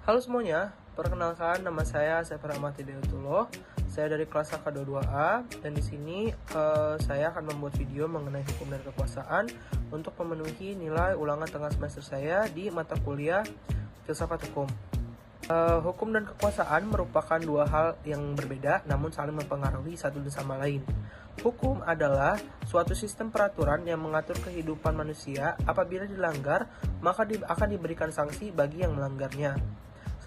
Halo semuanya, perkenalkan nama saya Sefir Ahmad Hidayatullah. Saya dari kelas AK22A dan di sini saya akan membuat video mengenai hukum dan kekuasaan untuk memenuhi nilai ulangan tengah semester saya di mata kuliah Filsafat Hukum. Hukum dan kekuasaan merupakan dua hal yang berbeda namun saling mempengaruhi satu dan sama lain. Hukum adalah suatu sistem peraturan yang mengatur kehidupan manusia. Apabila dilanggar, maka akan diberikan sanksi bagi yang melanggarnya.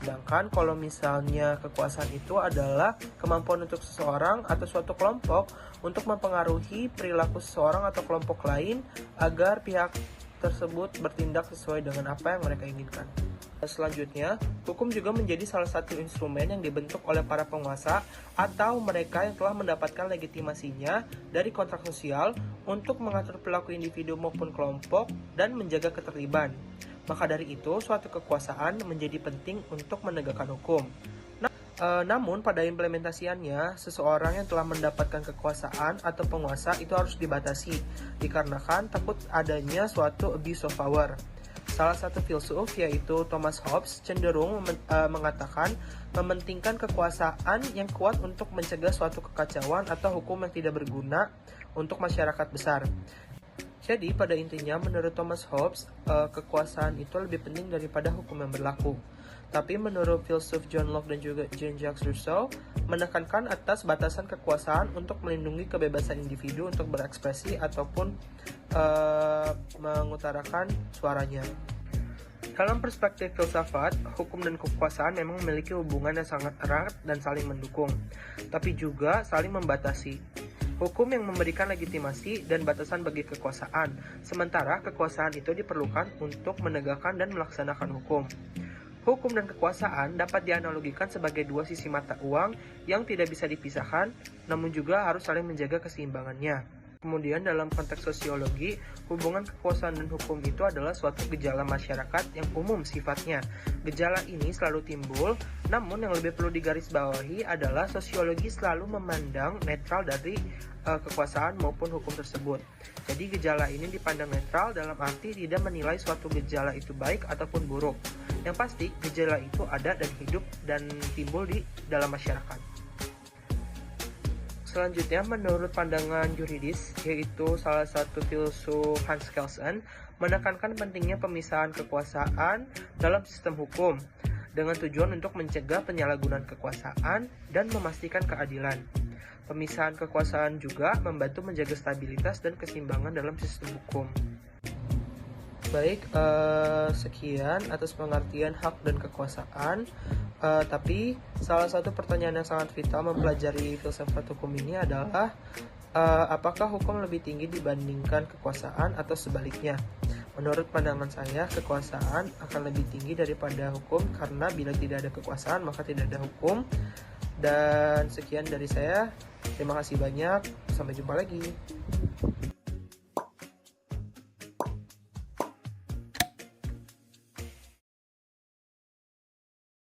Sedangkan kalau misalnya kekuasaan itu adalah kemampuan untuk seseorang atau suatu kelompok untuk mempengaruhi perilaku seseorang atau kelompok lain agar pihak tersebut bertindak sesuai dengan apa yang mereka inginkan. Selanjutnya, hukum juga menjadi salah satu instrumen yang dibentuk oleh para penguasa atau mereka yang telah mendapatkan legitimasinya dari kontrak sosial untuk mengatur perilaku individu maupun kelompok dan menjaga ketertiban. Maka dari itu, suatu kekuasaan menjadi penting untuk menegakkan hukum. Namun, pada implementasiannya, seseorang yang telah mendapatkan kekuasaan atau penguasa itu harus dibatasi, dikarenakan takut adanya suatu abuse of power. Salah satu filsuf yaitu Thomas Hobbes cenderung mengatakan mementingkan kekuasaan yang kuat untuk mencegah suatu kekacauan atau hukum yang tidak berguna untuk masyarakat besar. Jadi pada intinya menurut Thomas Hobbes kekuasaan itu lebih penting daripada hukum yang berlaku. Tapi menurut filsuf John Locke dan juga Jean-Jacques Rousseau menekankan atas batasan kekuasaan untuk melindungi kebebasan individu untuk berekspresi ataupun mengutarakan suaranya. Dalam perspektif filsafat, hukum dan kekuasaan memang memiliki hubungan yang sangat erat dan saling mendukung, tapi juga saling membatasi. Hukum yang memberikan legitimasi dan batasan bagi kekuasaan, sementara kekuasaan itu diperlukan untuk menegakkan dan melaksanakan hukum. Hukum dan kekuasaan dapat dianalogikan sebagai dua sisi mata uang yang tidak bisa dipisahkan, namun juga harus saling menjaga keseimbangannya. Kemudian dalam konteks sosiologi, hubungan kekuasaan dan hukum itu adalah suatu gejala masyarakat yang umum sifatnya. Gejala ini selalu timbul, namun yang lebih perlu digarisbawahi adalah sosiologi selalu memandang netral dari kekuasaan maupun hukum tersebut. Jadi gejala ini dipandang netral dalam arti tidak menilai suatu gejala itu baik ataupun buruk. Yang pasti, gejala itu ada dan hidup dan timbul di dalam masyarakat. Selanjutnya, menurut pandangan yuridis, yaitu salah satu filsuf Hans Kelsen, menekankan pentingnya pemisahan kekuasaan dalam sistem hukum, dengan tujuan untuk mencegah penyalahgunaan kekuasaan dan memastikan keadilan. Pemisahan kekuasaan juga membantu menjaga stabilitas dan keseimbangan dalam sistem hukum. Baik, sekian atas pengertian hak dan kekuasaan. Tapi salah satu pertanyaan yang sangat vital mempelajari filsafat hukum ini adalah apakah hukum lebih tinggi dibandingkan kekuasaan atau sebaliknya? Menurut pandangan saya, kekuasaan akan lebih tinggi daripada hukum karena bila tidak ada kekuasaan maka tidak ada hukum. Dan sekian dari saya. Terima kasih banyak. Sampai jumpa lagi.